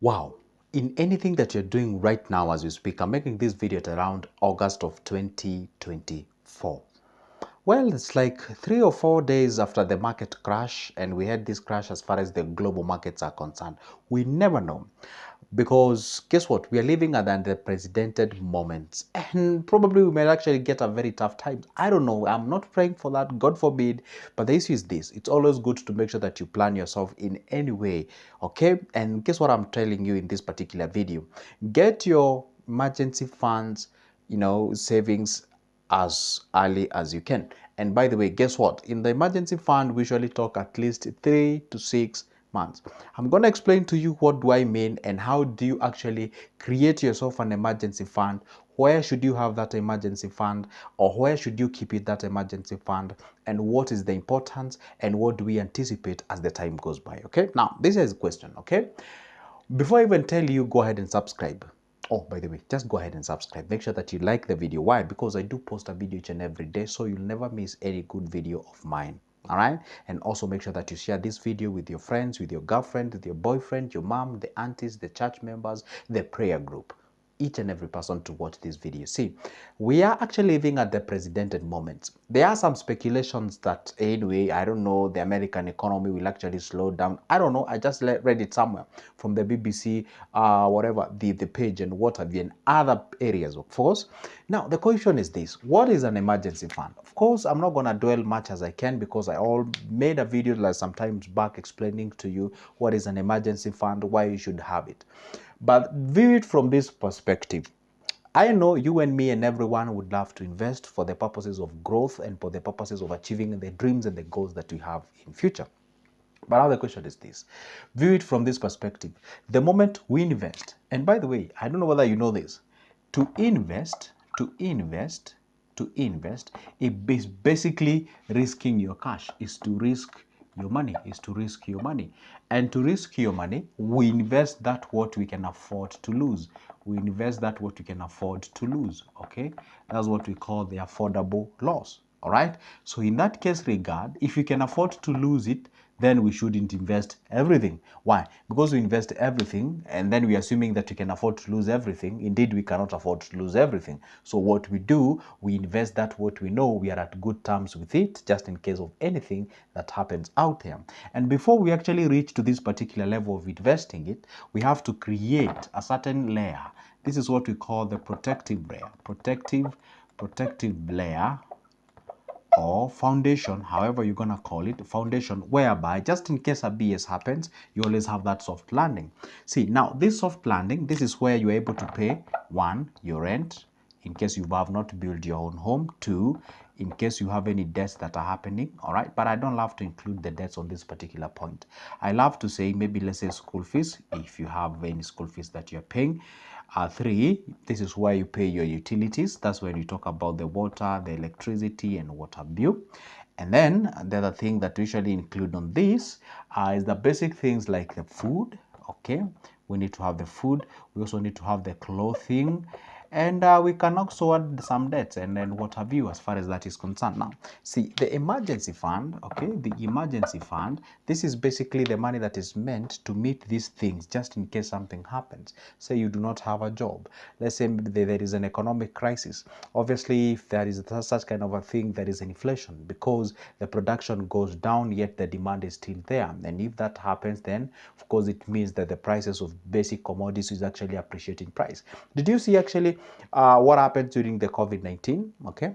Wow, in anything that you're doing right now as we speak, I'm making this video at around August of 2024. Well, it's like 3 or 4 days after the market crash, and we had this crash as far as the global markets are concerned. We never know. Because guess what? We are living at an unprecedented moment, and probably we might actually get a very tough time. I don't know. I'm not praying for that, God forbid. But the issue is this: it's always good to make sure that you plan yourself in any way, okay? And guess what I'm telling you in this particular video? Get your emergency funds, savings as early as you can. And by the way, guess what? In the emergency fund, we usually talk at least 3 to 6 months. I'm going to explain to you what do I mean and how do you actually create yourself an emergency fund. Where should you have that emergency fund, or where should you keep it, that emergency fund, and what is the importance and what do we anticipate as the time goes by? Okay, now this is a question. Okay, before I even tell you, go ahead and subscribe. Oh, by the way, just go ahead and subscribe. Make sure that you like the video. Why? Because I do post a video each and every day, so you'll never miss any good video of mine. All right? And also make sure that you share this video with your friends, with your girlfriend, with your boyfriend, your mom, the aunties, the church members, the prayer group, each and every person to watch this video. See, we are actually living at the precedented moment. There are some speculations that anyway, I don't know, the American economy will actually slow down. I don't know. I just read it somewhere from the BBC, whatever, the page and what have you, and other areas, of course. Now, the question is this: what is an emergency fund? Of course, I'm not going to dwell much as I can because I all made a video like sometimes back explaining to you what is an emergency fund, why you should have it. But view it from this perspective. I know you and me and everyone would love to invest for the purposes of growth and for the purposes of achieving the dreams and the goals that we have in future. But now the question is this: view it from this perspective. The moment we invest, and by the way, I don't know whether you know this, to invest, to invest, it is basically risking your cash, is to risk your money, is to risk your money. And to risk your money, we invest that what we can afford to lose. We invest that what we can afford to lose, okay? That's what we call the affordable loss, all right? So in that case regard, if you can afford to lose it, then we shouldn't invest everything. Why? Because we invest everything and then we're assuming that we can afford to lose everything. Indeed, we cannot afford to lose everything. So what we do, we invest that what we know we are at good terms with it, just in case of anything that happens out there. And before we actually reach to this particular level of investing it, we have to create a certain layer. This is what we call the protective layer. Protective layer, or foundation, however you're gonna call it, foundation, whereby just in case a BS happens, you always have that soft landing. See, now this soft landing, this is where you're able to pay: one, your rent, in case you have not built your own home; two, in case you have any debts that are happening. All right, but I don't love to include the debts on this particular point. I love to say maybe, let's say, school fees, if you have any school fees that you're paying. Three, this is where you pay your utilities. That's when you talk about the water, the electricity, and water bill. And then the other thing that we usually include on this is the basic things like the food. Okay, we need to have the food. We also need to have the clothing, and we can also add some debts and then what have you as far as that is concerned. Now, see, the emergency fund, okay, the emergency fund, this is basically the money that is meant to meet these things just in case something happens. Say you do not have a job. Let's say there is an economic crisis. Obviously, if there is such kind of a thing, there is inflation because the production goes down, yet the demand is still there. And if that happens, then of course it means that the prices of basic commodities is actually appreciating price. Did you see actually what happened during the COVID-19? Okay,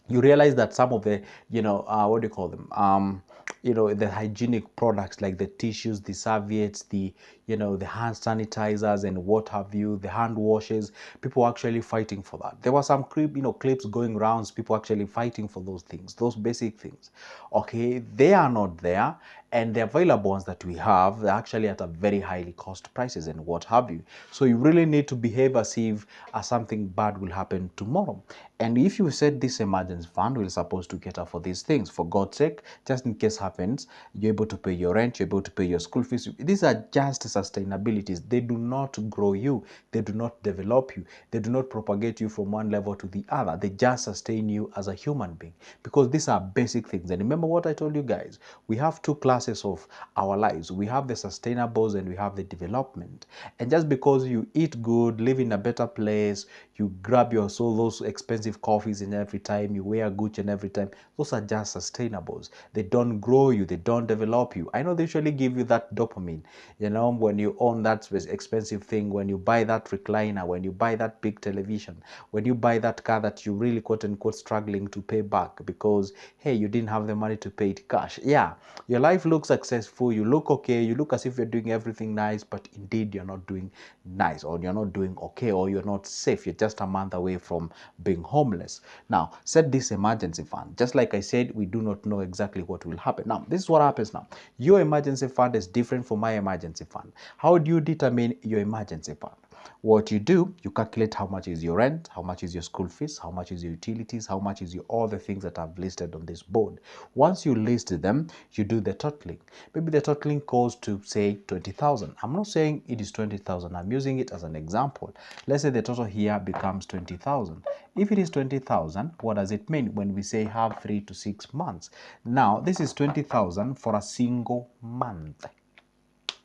you realize that some of the, what do you call them, the hygienic products like the tissues, the serviettes, the the hand sanitizers and what have you, the hand washes, people are actually fighting for that. There were some clips going around, people actually fighting for those things, those basic things. Okay, they are not there, and the available ones that we have, they're actually at a very highly cost prices and what have you. So you really need to behave as if something bad will happen tomorrow. And if you said this emergency fund will supposed to cater for these things, for God's sake, just in case happens, you're able to pay your rent, you're able to pay your school fees. These are just sustainabilities. They do not grow you, they do not develop you, they do not propagate you from one level to the other. They just sustain you as a human being, because these are basic things. And remember what I told you guys, we have two classes purposes of our lives. We have the sustainables and we have the development. And just because you eat good, live in a better place, you grab your soul those expensive coffees and every time, you wear Gucci and every time, those are just sustainables. They don't grow you, they don't develop you. I know they usually give you that dopamine, you know, when you own that expensive thing, when you buy that recliner, when you buy that big television, when you buy that car that you really quote unquote struggling to pay back because hey, you didn't have the money to pay it cash. Yeah, your life looks successful, you look okay, you look as if you're doing everything nice, but indeed you're not doing nice, or you're not doing okay, or you're not safe. You're just a month away from being homeless. Now, set this emergency fund. Just like I said, we do not know exactly what will happen. Now, this is what happens now. Your emergency fund is different from my emergency fund. How do you determine your emergency fund? What you do, you calculate how much is your rent, how much is your school fees, how much is your utilities, how much is your all the things that I've listed on this board. Once you list them, you do the totaling. Maybe the totaling goes to say 20,000. I'm not saying it is 20,000. I'm using it as an example. Let's say the total here becomes 20,000. If it is 20,000, what does it mean when we say have 3 to 6 months? Now, this is 20,000 for a single month.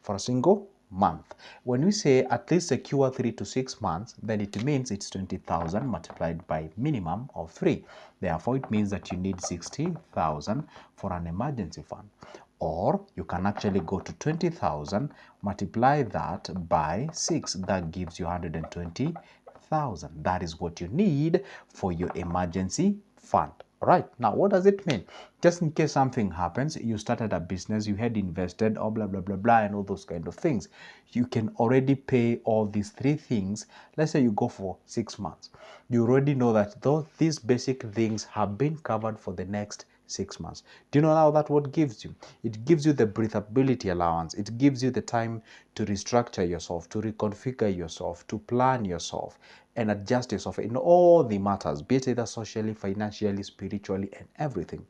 For a single month. When we say at least secure 3 to 6 months, then it means it's 20,000 multiplied by minimum of 3. Therefore, it means that you need 60,000 for an emergency fund. Or you can actually go to 20,000, multiply that by 6. That gives you 120,000. That is what you need for your emergency fund. All right, now what does it mean? Just in case something happens, you started a business, you had invested, or blah, blah, blah, blah, and all those kind of things. You can already pay all these 3 things. Let's say you go for 6 months. You already know that these basic things have been covered for the next 6 months. Do you know now that what gives you? It gives you the breathability allowance. It gives you the time to restructure yourself, to reconfigure yourself, to plan yourself, and adjust yourself in all the matters, be it either socially, financially, spiritually, and everything.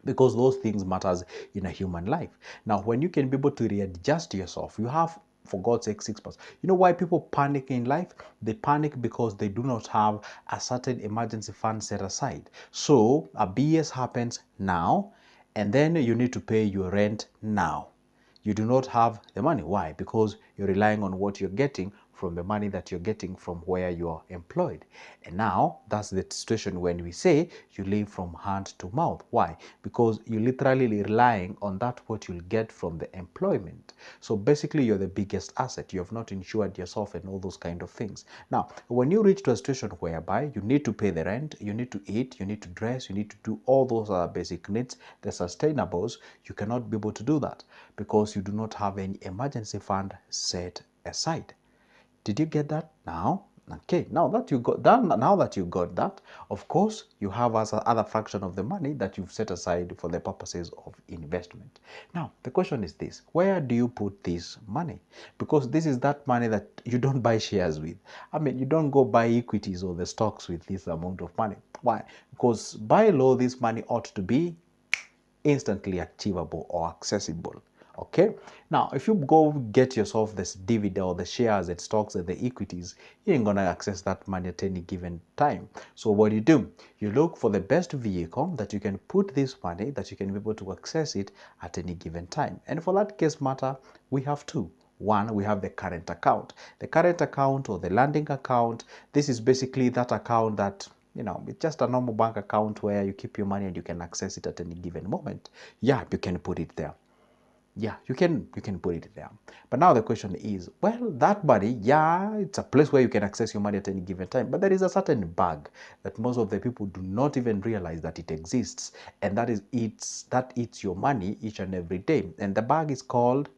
Because those things matters in a human life. Now, when you can be able to readjust yourself, you have, for God's sake, 6 months. You know why people panic in life? They panic because they do not have a certain emergency fund set aside. So a BS happens now, and then you need to pay your rent now. You do not have the money. Why? Because you're relying on what you're getting from the money that you're getting from where you're employed. And now that's the situation when we say you live from hand to mouth. Why? Because you're literally relying on that what you'll get from the employment. So basically you're the biggest asset. You have not insured yourself and all those kind of things. Now, when you reach to a situation whereby you need to pay the rent, you need to eat, you need to dress, you need to do all those other basic needs, the sustainables, you cannot be able to do that because you do not have any emergency fund set aside. Did you get that now? Okay, now that you got that, of course, you have as other fraction of the money that you've set aside for the purposes of investment. Now, the question is this: where do you put this money? Because this is that money that you don't buy shares with. I mean, you don't go buy equities or the stocks with this amount of money. Why? Because by law, this money ought to be instantly achievable or accessible. Okay, now if you go get yourself this dividend or the shares and stocks and the equities, you ain't gonna access that money at any given time. So what do? You look for the best vehicle that you can put this money, that you can be able to access it at any given time. And for that case matter, we have two. One, we have the current account. The current account or the landing account, this is basically that account that, you know, it's just a normal bank account where you keep your money and you can access it at any given moment. Yeah, you can put it there. Yeah, you can put it there. But now the question is, well, that money, yeah, it's a place where you can access your money at any given time. But there is a certain bug that most of the people do not even realize that it exists. And that is that eats your money each and every day. And the bug is called,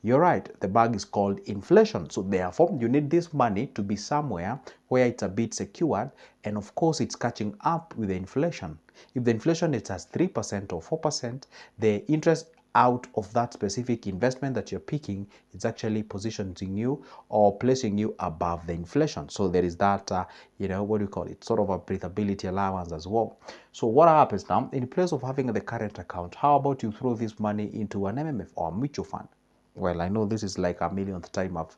you're right, the bug is called inflation. So therefore, you need this money to be somewhere where it's a bit secured, and of course, it's catching up with the inflation. If the inflation is at 3% or 4%, the interest out of that specific investment that you're picking is actually positioning you or placing you above the inflation. So there is that, you know, what do you call it? Sort of a breathability allowance as well. So what happens now, in place of having the current account, how about you throw this money into an MMF or a mutual fund? Well, I know this is like a millionth time I've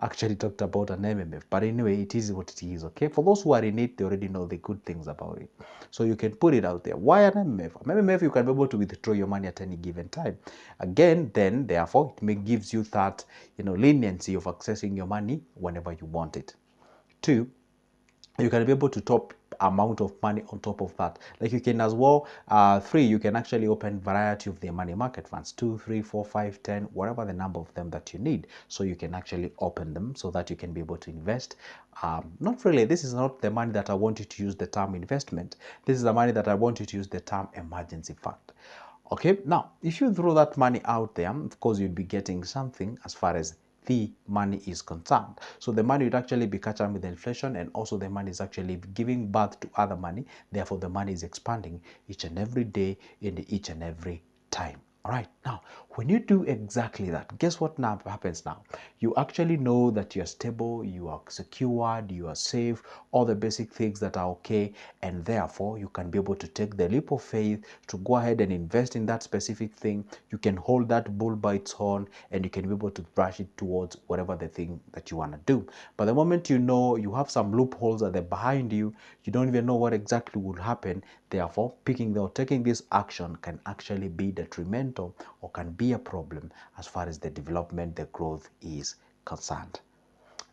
actually talked about an MMF, but anyway, it is what it is, okay? For those who are in it, they already know the good things about it. So you can put it out there. Why an MMF? An MMF, you can be able to withdraw your money at any given time. Again, then, therefore, gives you that, leniency of accessing your money whenever you want it. Two, you can be able to top amount of money on top of that. Like you can as well, three, you can actually open variety of the money market funds, 2, 3, 4, 5, 10, whatever the number of them that you need. So you can actually open them so that you can be able to invest. Not really, this is not the money that I want you to use the term investment. This is the money that I want you to use the term emergency fund. Okay, now if you throw that money out there, of course you'll be getting something as far as the money is concerned. So the money would actually be catching up with inflation, and also the money is actually giving birth to other money. Therefore, the money is expanding each and every day in each and every time. All right, now when you do exactly that, guess what now happens now? You actually know that you're stable, you are secured, you are safe, all the basic things that are okay, and therefore you can be able to take the leap of faith to go ahead and invest in that specific thing. You can hold that bull by its horn, and you can be able to brush it towards whatever the thing that you want to do. But the moment you know you have some loopholes that are behind you, you don't even know what exactly will happen. Therefore, picking or taking this action can actually be detrimental or can be a problem as far as the development, the growth is concerned.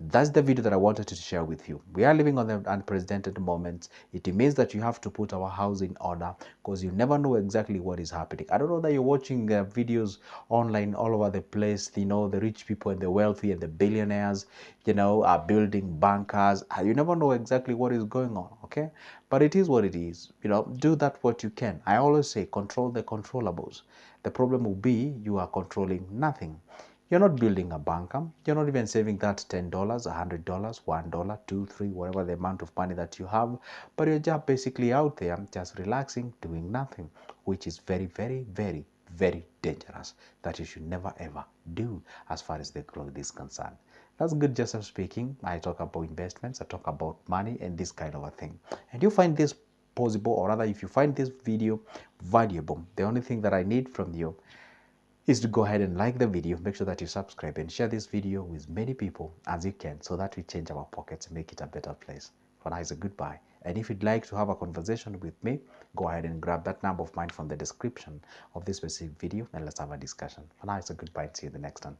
That's the video that I wanted to share with you. We are living on the unprecedented moments. It means that you have to put our house in order, because you never know exactly what is happening. I don't know that you're watching videos online all over the place. The rich people and the wealthy and the billionaires, are building bunkers. You never know exactly what is going on, okay? But it is what it is. Do that what you can. I always say control the controllables. The problem will be you are controlling nothing. You're not building a bunker. You're not even saving that $10, $100, $1, 2, 3, whatever the amount of money that you have. But you're just basically out there just relaxing, doing nothing, which is very, very, very, very dangerous. That you should never ever do as far as the growth is concerned. That's Good Joseph speaking. I talk about investments, I talk about money and this kind of a thing. And you find this possible, or rather, if you find this video valuable, the only thing that I need from you is to go ahead and like the video, make sure that you subscribe and share this video with many people as you can, so that we change our pockets and make it a better place. For now, it's a goodbye. And if you'd like to have a conversation with me, go ahead and grab that number of mine from the description of this specific video and let's have a discussion. For now, it's a goodbye and see you in the next one.